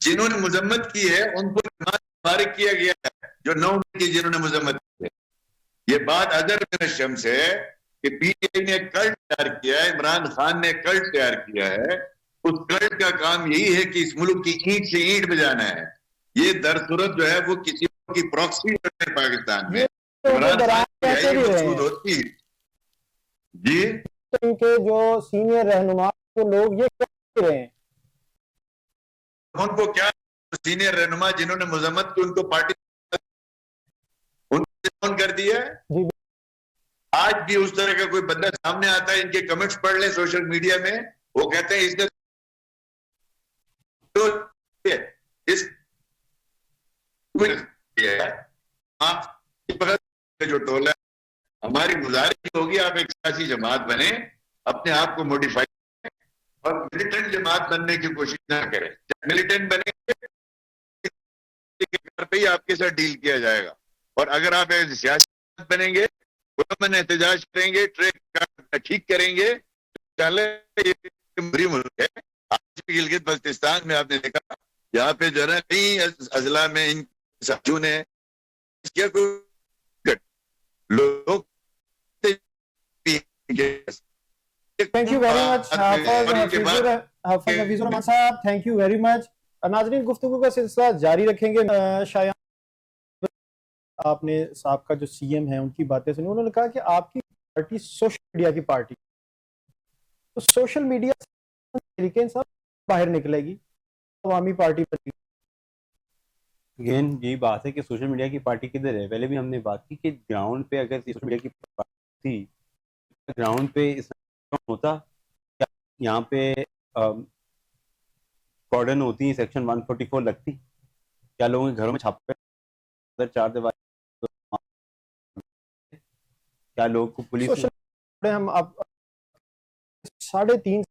جنہوں نے مذمت کی ہے ان کو فارغ کیا گیا ہے, جو 9 کی جنہوں نے مذمت کی ہے. یہ بات اظہر من الشمس ہے کہ پی ٹی آئی نے کلٹ تیار کیا ہے, عمران خان نے کلٹ تیار کیا ہے. اس کلٹ کا کام یہی ہے کہ اس ملک کی اینٹ سے اینٹ بجانا ہے. یہ درصورت جو ہے وہ کسی کی پراکسی ہے پاکستان میں. عمران خان کی مقصود ہوتی جی ان کے جو سینئر رہنما کو لوگ یہ کہہ رہے ہیں, ان کو کیا سینئر رہنما جنہوں نے مذمت کی ان کو پارٹی ان کو کر دیا ہے. آج بھی اس طرح کا کوئی بندہ سامنے آتا ہے, ان کے کمنٹس پڑھ لیں سوشل میڈیا میں, وہ کہتے ہیں اس نے جو ٹولہ ہماری گزارش ہوگی آپ ایک سیاسی جماعت بنے, اپنے آپ کو موڈیفائی اور ملیٹنٹ جماعت بننے کی کوشش نہ کریں. ملیٹنٹ بنے پہ ہی آپ کے ساتھ ڈیل کیا جائے گا. اور اگر آپ ایک سیاسی بنیں گے, پرامن احتجاج کریں گے, ٹریک ٹھیک کریں گے, یہ بری ملک ہے. آج بھی گلگت بلتستان میں آپ نے دیکھا یہاں پہ جو ہے نا کئی اضلاع میں ان ساتھیوں نے کیا لوگ تھینک یو ویری مچ حافظ حفیظ الرحمان صاحب, تھینک یو ویری مچ. ناظرین, گفتگو کا سلسلہ جاری رکھیں گے. شایان, آپ نے صاحب کا جو سی ایم ہے ان کی باتیں سنی, انہوں نے کہا کہ آپ کی پارٹی سوشل میڈیا کی پارٹی, تو سوشل میڈیا طریقے انصاف باہر نکلے گی, عوامی پارٹی بنے گی. اگین یہی بات ہے کہ سوشل میڈیا کی پارٹی کدھر ہے. پہلے بھی ہم نے بات کی کہ گراؤنڈ پہ اگر سوشل میڈیا کی پارٹی تھی, گراؤنڈ پہ اس ہوتا, یہاں پہ کارڈن ہوتی, سیکشن 144 لگتی, کیا لوگوں کے گھروں میں چھاپے چار دیوار, کیا لوگ کو پولیس سوشل ہم اب 3.5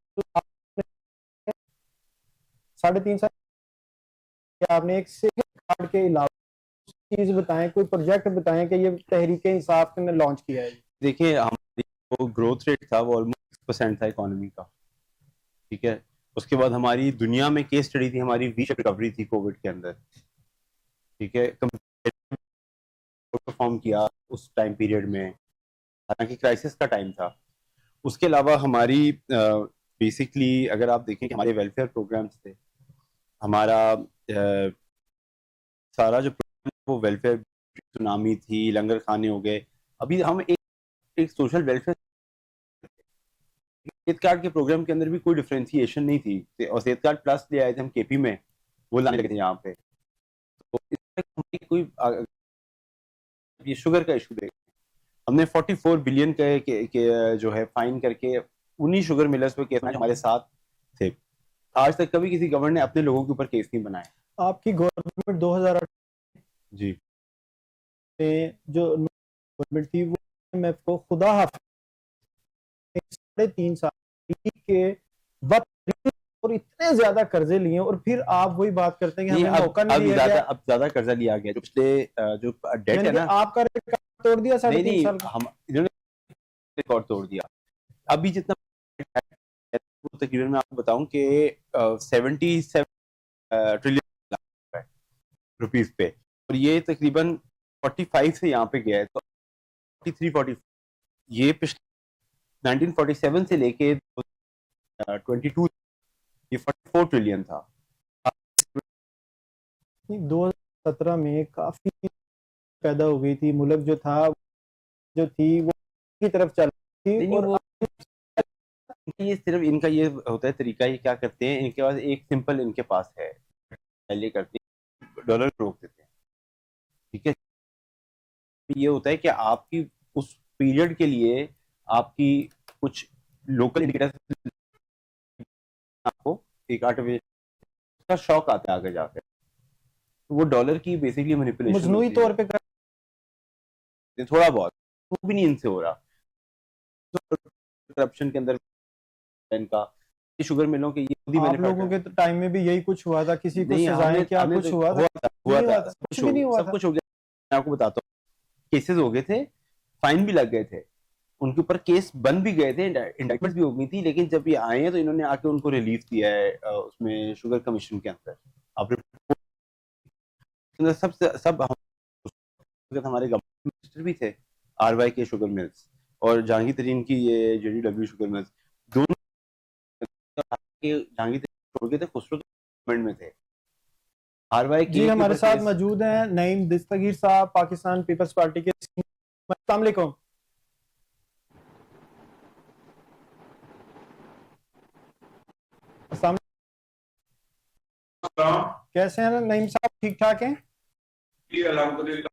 سال آپ نے ایک صحت کارڈ کے علاوہ چیز بتائیں, کوئی پروجیکٹ بتائیں کہ یہ تحریک انصاف نے لانچ کیا ہے. دیکھیں ہماری جو گروتھ ریٹ تھا وہ آلموسٹ 6% تھا اکانومی کا, ٹھیک ہے. اس کے بعد ہماری دنیا میں کیس اسٹڈی تھی, ہماری وی شیپ ریکوری تھی کووڈ کے اندر, ٹھیک ہے. پرفارم کیا اس ٹائم پیریڈ میں, حالانکہ کرائسس کا ٹائم تھا. اس کے علاوہ ہماری بیسکلی اگر آپ دیکھیں کہ ہمارے ویلفیئر پروگرامس تھے, ہمارا سارا جو وہ ویلفیئر, سونامی تھی, لنگر خانے ہو گئے. ابھی ہم ایک سوشل ویلفیئر صحت کارڈ کے پروگرام کے اندر بھی کوئی ڈفرینسیشن نہیں تھی, اور صحت کارڈ پلس لے آئے تھے ہم کے پی میں, وہ لانے لگے تھے یہاں پہ. تو اس میں کوئی یہ شوگر کا ایشو دیکھ, ہم نے 44 بلین کے جو ہے فائن کر کے انہی شوگر ملرز پہ کیس ہمارے ساتھ تھے. آج تک کبھی کسی گورنر نے اپنے لوگوں کے اوپر کیس نہیں بنائے. آپ کی گورنمنٹ 2008 جی میں جو گورنمنٹ تھی, وہ میں کو خدا حافظ 3.5 سال کے وقت اور اتنے زیادہ قرضے لیے, اور پھر آپ وہی بات کرتے ہیں کہ ہمیں موقع نہیں دیا گیا. اب زیادہ قرضہ لیا گیا, جو پچھلے جو ڈیٹ ہے نا, آپ کا ریکارڈ توڑ دیا 3.5 سال کا. انہوں نے ریکارڈ توڑ دیا. ابھی جتنا تقریباً میں آپ کو بتاؤں کہ 77 ٹریلین روپیز پہ, اور یہ تقریباً 45 سے یہاں پہ گیا ہے, تو 43-44 یہ پچھلے 1947 سے لے کے 22 یہ 44 ٹریلین تھا. 2017 میں کافی پیدا ہو گئی تھی, ملک جو تھا جو تھی وہ کی طرف چل رہی تھی. اور یہ صرف ان کا یہ ہوتا ہے طریقہ, یہ کیا کرتے ہیں, ان کے پاس ایک سمپل ان کے پاس ہے, پہلے کرتے ہیں ڈالر روک دیتے ہیں, ٹھیک ہے. یہ ہوتا ہے کہ آپ کی اس پیریڈ کے لیے آپ کی کچھ لوکل انڈیکیٹر آپ کو ایک کا شوق آتا ہے آگے جا کے, وہ ڈالر کی بیسکلی مینیپولیشن مصنوعی طور پہ تھوڑا بہت, وہ بھی نہیں ان سے ہو رہا. کرپشن کے اندر ان کا شوگر ملوں کے یہ آپ لوگوں کے ٹائم میں بھی یہی کچھ ہوا تھا, کسی کو سزائیں کیا کچھ ہوا تھا؟ کچھ بھی نہیں ہوا, سب کچھ ہو گیا. میں آپ کو بتاتا ہوں, کیسز ہو گئے تھے, فائن بھی لگ گئے تھے, ان کے اوپر کیس بند بھی گئے تھے, انڈائٹمنٹ بھی ہو گئی تھی, لیکن جب یہ آئے ہیں تو انہوں نے آ کے ان کو ریلیف دیا ہے اس میں شوگر کمیشن کے اندر. آپ سب ہمارے گورنمنٹ منسٹر بھی تھے, آر وائی کے شوگر ملز, اور جہانگیر ترین کی یہ J D W sugar mills, دونوں جہانگیر ترین چھوڑ گئے تھے, خسرو گورنمنٹ میں تھے. آر وائی جی ہمارے ساتھ موجود ہیں نعیم دستگیر صاحب, پاکستان پیپلز پارٹی کے. السلام علیکم. کیسے ہیں نعیم صاحب, ٹھیک ٹھاک ہیں؟ جی الحمدللہ.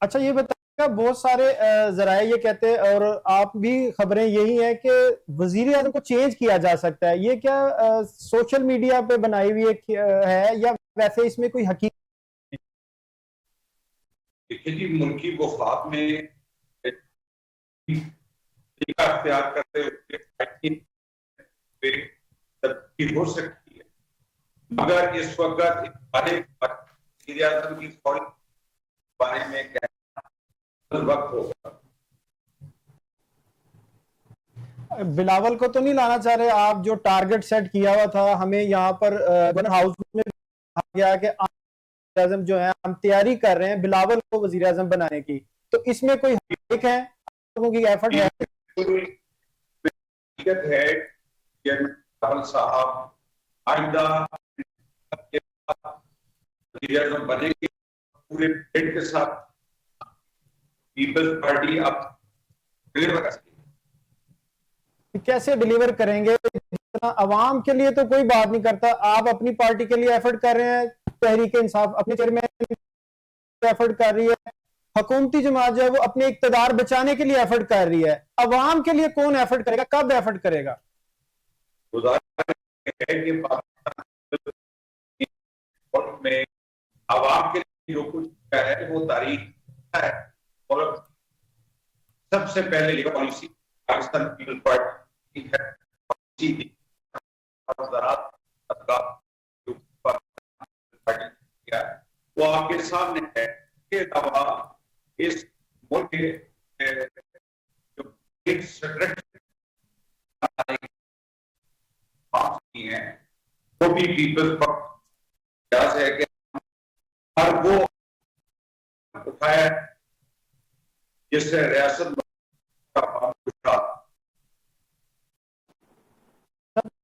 اچھا یہ بتائیے گا, بہت سارے ذرائع یہ کہتے ہیں, اور آپ بھی خبریں یہی ہیں کہ وزیر اعظم کو چینج کیا جا سکتا ہے, یہ کیا سوشل میڈیا پہ بنائی ہوئی ہے یا ویسے اس میں کوئی حقیقت؟ دیکھیے جی, ملکی وفاق میں اختیار کرتے ہوئے تبدیلی ہو سکتی ہے, مگر اس وقت وزیر اعظم کی فوری بارے میں کہنا وقت ہوگا. بلاول کو تو نہیں لانا چاہ رہے آپ, جو ٹارگٹ سیٹ کیا ہوا تھا ہمیں یہاں پر ہاؤس میں گیا کہ وزیر اعظم جو ہے ہم تیاری کر رہے ہیں بلاول کو وزیر اعظم بنانے کی, تو اس میں کوئی حق ہے لوگوں کی ایفرٹ ہے؟ حقیقت ہے کہ بلاول صاحب آئندہ وزیر اعظم بنے گے پورے پیٹ کے ساتھ. پیپلز پارٹی اب ڈلیور کر سکتی ہے. کیسے ڈیلیور کریں گے؟ عوام کے لیے تو کوئی بات نہیں کرتا, آپ اپنی پارٹی کے لیے ایفرٹ کر رہے ہیں, تحریک انصاف اپنے چیئرمین ایفرٹ کر رہی ہے, حکومتی جماعت جو ہے وہ اپنے اقتدار بچانے کے لیے ایفرٹ کر رہی ہے, عوام کے لیے کون ایفرٹ کرے گا, کب ایفرٹ کرے گا؟ گزارش ہے کہ پاکستان میں عوام کے لیے جو کچھ کیا ہے وہ تاریخ ہے, اور سب سے پہلے یہ پالیسی پاکستان پیپل پارٹی کی ہے, پالیسی کی زراعت جو پارٹی کیا ہے وہ آپ کے سامنے ہے. کے علاوہ اس ملک کے جو ایک سیکرٹری ہیں وہ بھی پیپلز پارٹی ہے کہ ہر وہ اٹھایا جس سے ریاست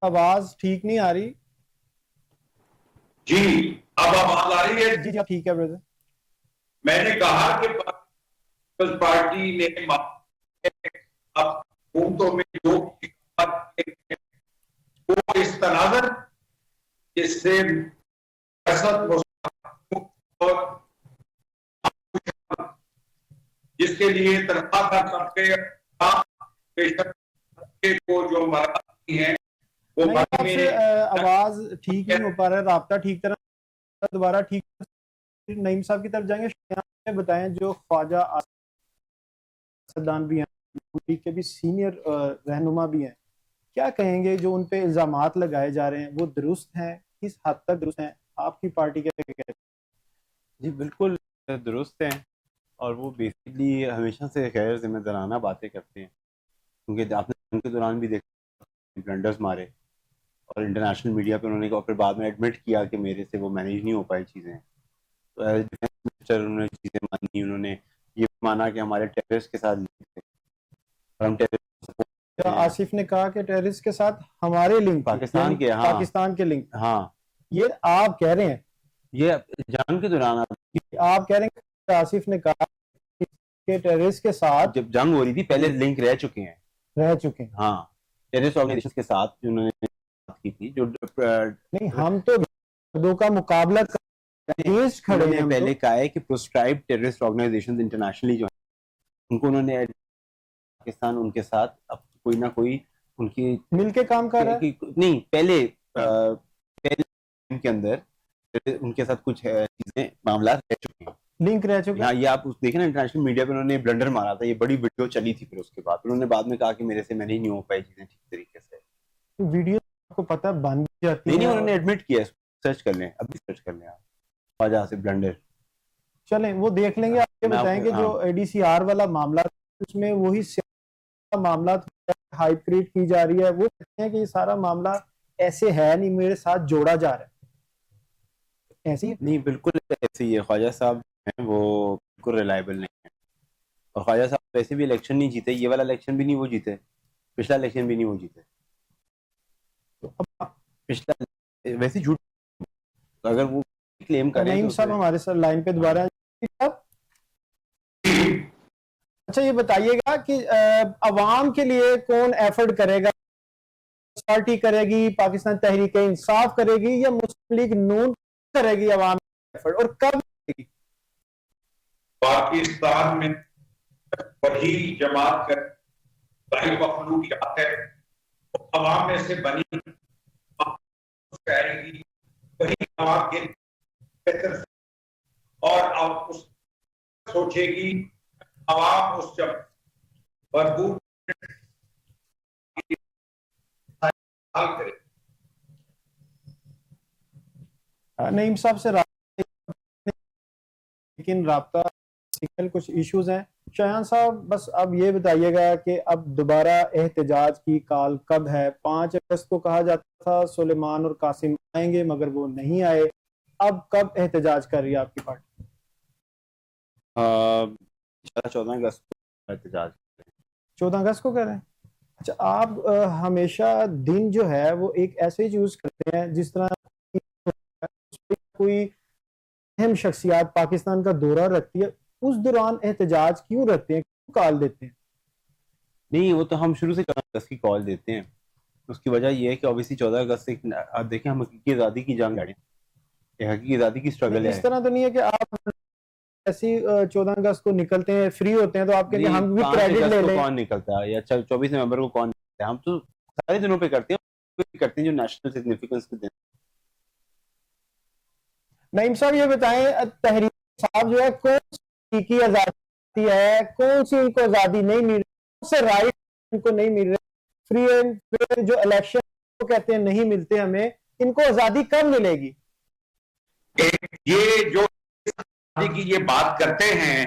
آواز ٹھیک نہیں آ رہی. جی اب آواز آ رہی ہے؟ جی ٹھیک ہے بردر. میں نے کہا کہ پیپلز پارٹی نے اب حکومتوں میں جو وہ اس تناظر جس سے اور جس کے لیے تنخواہ کا طبقے کو جو مراتی ہیں وہ آپ سے آواز ٹھیک نہیں ہو پا رہا ہے, رابطہ ٹھیک طرح دوبارہ ٹھیک. نعیم صاحب کی طرف جائیں گے, بتائیں جو خواجہ اسدان بھی ہیں کے بھی سینئر رہنما بھی ہیں, کیا کہیں گے جو ان پہ الزامات لگائے جا رہے ہیں وہ درست ہیں, کس حد تک درست ہیں, آپ کی پارٹی کے کہتے ہیں؟ جی بالکل درست ہیں, اور وہ بیسکلی ہمیشہ سے غیر ذمہ دارانہ باتیں کرتے ہیں, کیونکہ آپ نے ان کے دوران بھی دیکھا بلنڈرز مارے, اور انٹرنیشنل میڈیا پہ انہوں نے پھر بعد میں ایڈمٹ کیا کہ میرے سے وہ مینیج نہیں ہو پائی چیزیں. تو ایز ڈیفینس منسٹر انہوں نے چیزیں مانی, انہوں نے یہ مانا کہ ہمارے ٹیررسٹ کے ساتھ اور ہم آصف نے کہا کہ ٹیررسٹ کے ساتھ ہمارے لنک پاکستان کے, ہاں پاکستان کے لنک, ہاں یہ آپ کہہ رہے ہیں, یہ جنگ کے دوران آپ کہہ رہے ہیں کہ آصف نے کہا کہ ٹیررسٹ کے ساتھ جب جنگ ہو رہی تھی پہلے لنک رہ چکے ہیں, ہاں ٹیررسٹ آرگنائزیشن کے ساتھ انہوں نے بات کی تھی. جو نہیں, ہم تو دو کا مقابلہ کھڑے ہیں. پہلے کہا ہے کہ پروسکرائب ٹیررسٹ آرگنائزیشن انٹرنیشنلی جو ہیں ان کو انہوں نے پاکستان ان کے ساتھ اب کوئی نہ کوئی ان کی مل کے کام کر رہا ہے. نہیں, پہلے ان کے اندر ان کے ساتھ کچھ چیزیں معاملات رہ چکے ہیں, لنک رہ چکے ہیں. یہ آپ دیکھیں نا انٹرنیشنل میڈیا پہ انہوں نے بلنڈر مارا تھا, یہ بڑی ویڈیو چلی تھی, پھر اس کے بعد انہوں نے بعد میں کہا کہ میرے سے میں نہیں ہو پائی چیزیں ٹھیک طریقے سے. ویڈیو آپ کو پتہ بن جاتی ہے. نہیں, انہوں نے ایڈمٹ کیا, سرچ کر لیں, ابھی سرچ کر لیں آپ خواجہ سے بلنڈر, چلیں وہ دیکھ لیں گے. آپ یہ بتائیں کہ جو اے ڈی سی آر والا معاملہ اس میں وہی معاملات ہائپ کریٹ کی جا رہی ہے, وہ کہتے ہیں کہ یہ سارا معاملہ ایسے ہے نہیں, میرے ساتھ جوڑا جا رہا ہے, ایسی نہیں بالکل ایسے ہی ہے. خواجہ صاحب ہیں وہ بالکل ریلائبل نہیں ہے, اور خواجہ صاحب ویسے بھی الیکشن نہیں جیتے, یہ والا الیکشن بھی نہیں وہ جیتے, پچھلا الیکشن بھی نہیں وہ جیتے. پچھلا ویسے جھوٹ اگر وہ کلیم کریں. نعیم صاحب ہمارے ساتھ لائن پہ دوبارہ. اچھا یہ بتائیے گا کہ عوام کے لیے کون ایفرٹ کرے گا, پارٹی کرے گی, پاکستان تحریک انصاف کرے گی, یا مسلم لیگ نون کرے گی عوام ایفرٹ, اور کب کرے گی؟ پاکستان میں وہی جماعت کر بھائی مخلوقیات ہے عوام میں سے بنی کہے گی وہی عوام کے بہتر, اور آپ اس سوچے گی عوام اس جب بھرپور کرے. نعیم صاحب سے لیکن رابطہ کچھ ایشوز ہیں. شایان صاحب بس اب یہ بتائیے گا کہ اب دوبارہ احتجاج کی کال کب ہے؟ 5 اگست کو کہا جاتا تھا سلیمان اور قاسم آئیں گے مگر وہ نہیں آئے. اب کب احتجاج کر رہی ہے آپ کی پارٹی؟ 14 اگست کو احتجاج 14 اگست کو کر رہے ہیں. اچھا آپ ہمیشہ دن جو ہے وہ ایک ایسے ہی چوز کرتے ہیں جس طرح کوئی اہم شخصیات پاکستان کا دورہ رکھتی ہے اس دوران احتجاج کیوں رکھتے ہیں, کیوں کال دیتے ہیں؟ نہیں, وہ تو ہم شروع سے 14 اگست کی کال دیتے ہیں. اس کی وجہ یہ ہے کہ obviously 14 اگست سے آپ دیکھیں ہم حقیقی آزادی کی جنگ لڑیں, یہ حقیقی آزادی کی سٹرگل ہے. اس طرح تو نہیں ہے کہ آپ ایسی 14 اگست کو نکلتے ہیں فری ہوتے ہیں تو آپ کہیں ہم بھی کریڈٹ لے لیں. کون نکلتا ہے یا 24 نومبر کو کون نکلتا ہے؟ ہم تو سارے دنوں پہ کرتے ہیں جو نیشنل سگنیفیکنس کے دن. نعیم صاحب یہ بتائیں تحریک صاحب جو ہے کون سی کی آزادی ہے, کون سی ان کو آزادی نہیں مل رہی, کون سے رائٹ ان کو نہیں مل رہے, فری اینڈ فیئر جو الیکشن کہتے ہیں نہیں ملتے ہمیں, ان کو آزادی کب ملے گی؟ یہ جو آزادی کی یہ بات کرتے ہیں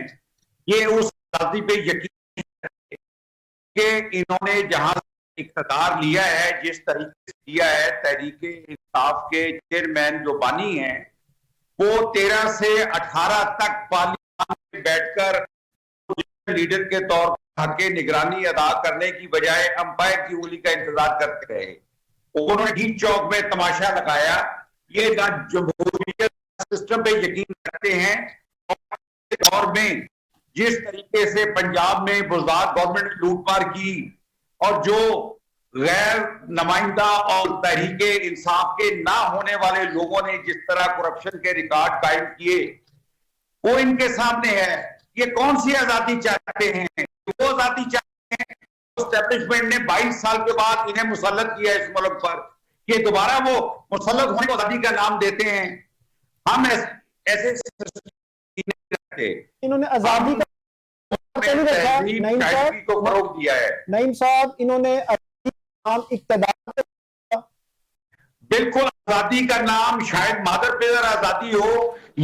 یہ اس آزادی پہ یقین کہ انہوں نے جہاں اقتدار لیا ہے جس طریقے سے لیا ہے, تحریک انصاف کے چیئرمین جو بانی ہیں وہ 13 سے 18 تک پارلیمان میں بیٹھ کر لیڈر کے طور پر حق نگرانی ادا کرنے کی بجائے امپائر کی انگلی کا انتظار کرتے رہے. انہوں نے ڈھیل چوک میں تماشا لگایا. یہ نہ جمہوریت سسٹم پہ یقین کرتے ہیں اور دور میں جس طریقے سے پنجاب میں بزدار گورنمنٹ نے لوٹ مار کی اور جو غیر نمائندہ اور تحریک انصاف کے نہ ہونے والے لوگوں نے جس طرح کرپشن کے ریکارڈ قائم کیے وہ ان کے سامنے ہے. یہ کون سی آزادی چاہتے ہیں؟ وہ آزادی چاہتے ہیں اسٹیبلشمنٹ نے 22 سال کے بعد انہیں مسلط کیا اس ملک پر, یہ دوبارہ وہ مسلط ہونے کو آزادی کا نام دیتے ہیں. ہم ایسے انہوں نے آزادی کا کو فروغ دیا ہے. نعیم صاحب انہوں نے اقتدار, بالکل آزادی کا نام شاید مادر پیدر آزادی ہو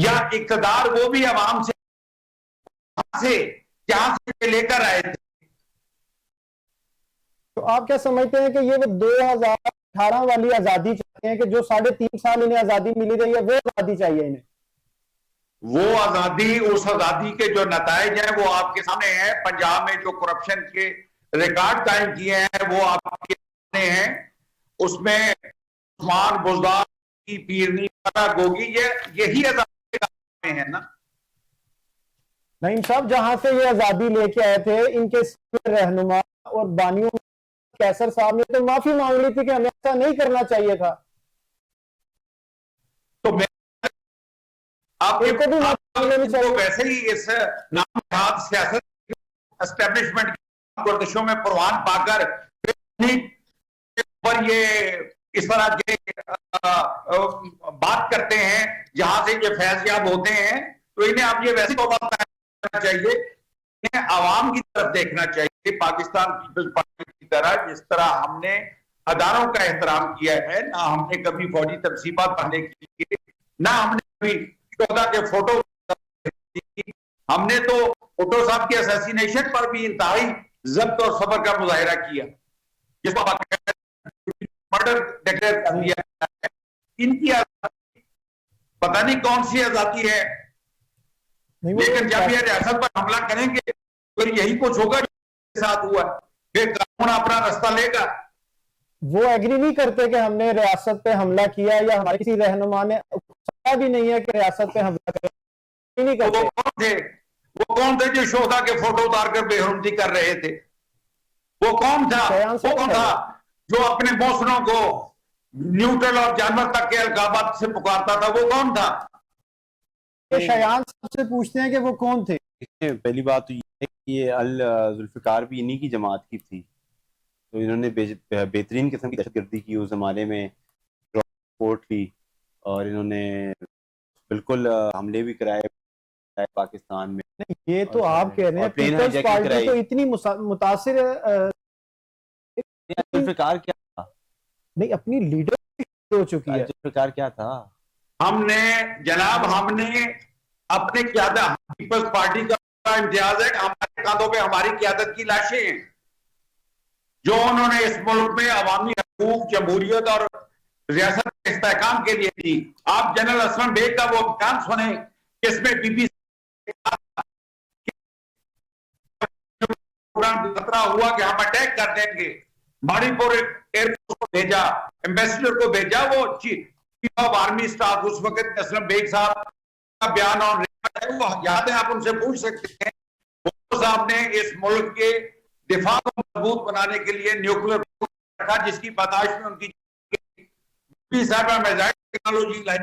یا اقتدار وہ بھی عوام سے جہاں سے لے کر آئے تھے. تو آپ کیا سمجھتے ہیں کہ یہ وہ 2018 والی آزادی چاہتے ہیں کہ جو 3.5 سال انہیں آزادی ملی رہی ہے وہ آزادی چاہیے انہیں؟ وہ آزادی, اس آزادی کے جو نتائج ہیں وہ آپ کے سامنے ہیں. پنجاب میں جو کرپشن کے ریکارڈ قائم کیے ہیں وہ آپ کے سامنے ہیں. اس میں عثمان بزدار کی پیرنی گوگی یہی آزادی ہیں نا. نعیم صاحب جہاں سے یہ آزادی لے کے آئے تھے ان کے رہنما اور بانیوں کیسر صاحب نے تو معافی مانگ لی تھی کہ ہمیں ایسا نہیں کرنا چاہیے تھا. تو آپ کو ویسے ہی اس نام نہاد سیاست اسٹیبلشمنٹ کی گردشوں میں پروان پا کر یہ اس طرح کے بات کرتے ہیں جہاں سے یہ فیض یاب ہوتے ہیں, تو انہیں آپ یہ ویسے کرنا چاہیے, انہیں عوام کی طرف دیکھنا چاہیے. پاکستان پیپلز پارٹی کی طرح جس طرح ہم نے اداروں کا احترام کیا ہے, نہ ہم نے کبھی فوجی تنصیبات بنانے کے لیے, نہ ہم نے کبھی شہداء کے فوٹو, ہم نے تو بھٹو صاحب کے اسیسینیشن پر بھی انتہائی ضبط اور صبر کا مظاہرہ کیا جس کو مرڈر ڈکلیئر کر دیا ہے. ان کی آزادی پتہ نہیں کون سی آزادی ہے, لیکن جب یہ ریاست پر حملہ کریں گے تو یہی کچھ ہوگا جو ساتھ ہوا ہے, پھر قانون اپنا رستہ لے گا. وہ ایگری نہیں کرتے کہ ہم نے ریاست پہ حملہ کیا یا ہمارے کسی رہنما نے بھی نہیں ہے کہ ریاست پہ حملہ کرے, نہیں کرتے. وہ کون تھے جو شہداء کے فوٹو اتار کر بے حرمتی کر رہے تھے؟ وہ کون تھا جو اپنے موسنوں کو نیوٹرل اور جانور تک کے القابات سے پکارتا تھا؟ وہ کون تھا؟ شایان صاحب سے پوچھتے ہیں کہ وہ کون تھے. پہلی بات تو یہ ہے کہ یہ ذوالفقار بھی انہی کی جماعت کی تھی, تو انہوں نے بہترین قسم کی دہشت گردی کی اس زمانے میں, رپورٹ لی اور انہوں نے بالکل حملے بھی کرائے پاکستان میں. یہ تو آپ کہہ رہے ہیں پیپلز پارٹی تو اتنی متاثر ذوالفقار کیا تھا؟ نہیں اپنی لیڈر ہو چکی ہے. ذوالفقار کیا تھا؟ ہم نے اپنے قیادت پیپلز پارٹی کا امتیاز ہے کہ ہمارے کاندھوں پہ ہماری قیادت کی لاشیں ہیں جو انہوں نے اس ملک میں عوامی حقوق, جمہوریت اور ریاست کے استحکام کے لیے تھی. آپ جنرل اسلم بیگ کا وہ بیان سنیں جس میں بی بی خطرہ ہوا کہ ہم اٹیک کر دیں گے. ماڑی پور ایئر فورس کو بھیجا, ایمبیسڈر کو بھیجا, وہ چیف آف آرمی اسٹاف اس وقت اسلم بیگ صاحب کا بیان اور وہ یاد ہے, آپ ان سے پوچھ سکتے ہیں. وہ صاحب نے اس ملک کے دفاع کو مضبوط بنانے کے لیے نیوکلیر رکھا, جس کی پیدائش میں ان کی صاحبہ میزائل ٹیکنالوجی لائی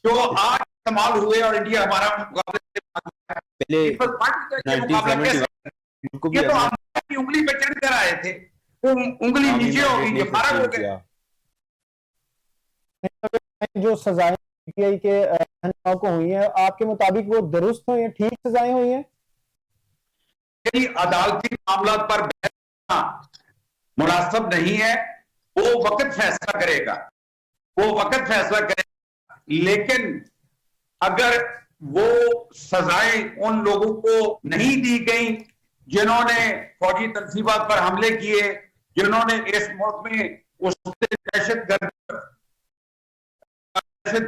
جو آج استعمال ہوئے, اور انڈیا ہمارا مقابلے یہ تو ہماری انگلی پہ چڑھ کر آئے تھے, انگلی نیچے ہوگی یہ فارغ ہو گئے. جو سزائیں پی آئی کے رہنماؤں کو ہوئی ہیں, آپ کے مطابق وہ درست ہوئی ہیں, ٹھیک سزائیں ہوئی ہیں؟ عدالتی معاملات پر بحث مناسب نہیں ہے, وہ وقت فیصلہ کرے گا, وہ وقت فیصلہ کرے گا. لیکن اگر وہ سزائیں ان لوگوں کو نہیں دی گئیں جنہوں نے فوجی تنصیبات پر حملے کیے, جنہوں نے اس ملک میں اس دہشت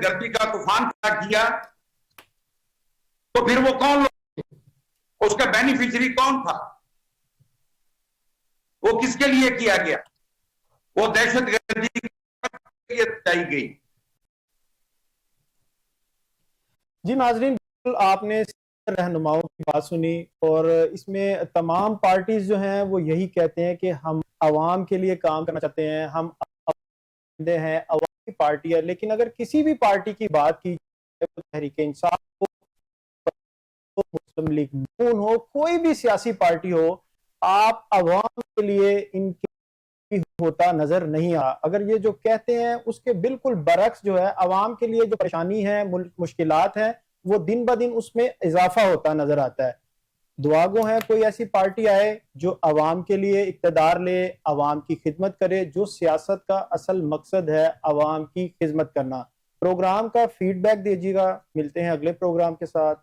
گردی کا طوفان کھڑا کیا, تو پھر وہ کون لوگ, اس کا بینیفیشری کون تھا, وہ کس کے لیے کیا گیا, وہ دہشت گردی بتائی گئی. جی ناظرین, آپ نے رہنماؤں کی بات سنی, اور اس میں تمام پارٹیز جو ہیں وہ یہی کہتے ہیں کہ ہم عوام کے لیے کام کرنا چاہتے ہیں, ہم ہیں, عوام کی پارٹی ہے. لیکن اگر کسی بھی پارٹی کی بات کی جائے, تحریک انصاف ہو, مسلم لیگ نون ہو, کوئی بھی سیاسی پارٹی ہو, آپ عوام کے لیے ان کی ہوتا نظر نہیں آ. اگر یہ جو کہتے ہیں اس کے بالکل برعکس جو ہے, عوام کے لیے جو پریشانی ہے, مشکلات ہیں, وہ دن بہ دن اس میں اضافہ ہوتا نظر آتا ہے. دعا گو ہے کوئی ایسی پارٹی آئے جو عوام کے لیے اقتدار لے, عوام کی خدمت کرے, جو سیاست کا اصل مقصد ہے عوام کی خدمت کرنا. پروگرام کا فیڈ بیک دیجیے گا, ملتے ہیں اگلے پروگرام کے ساتھ.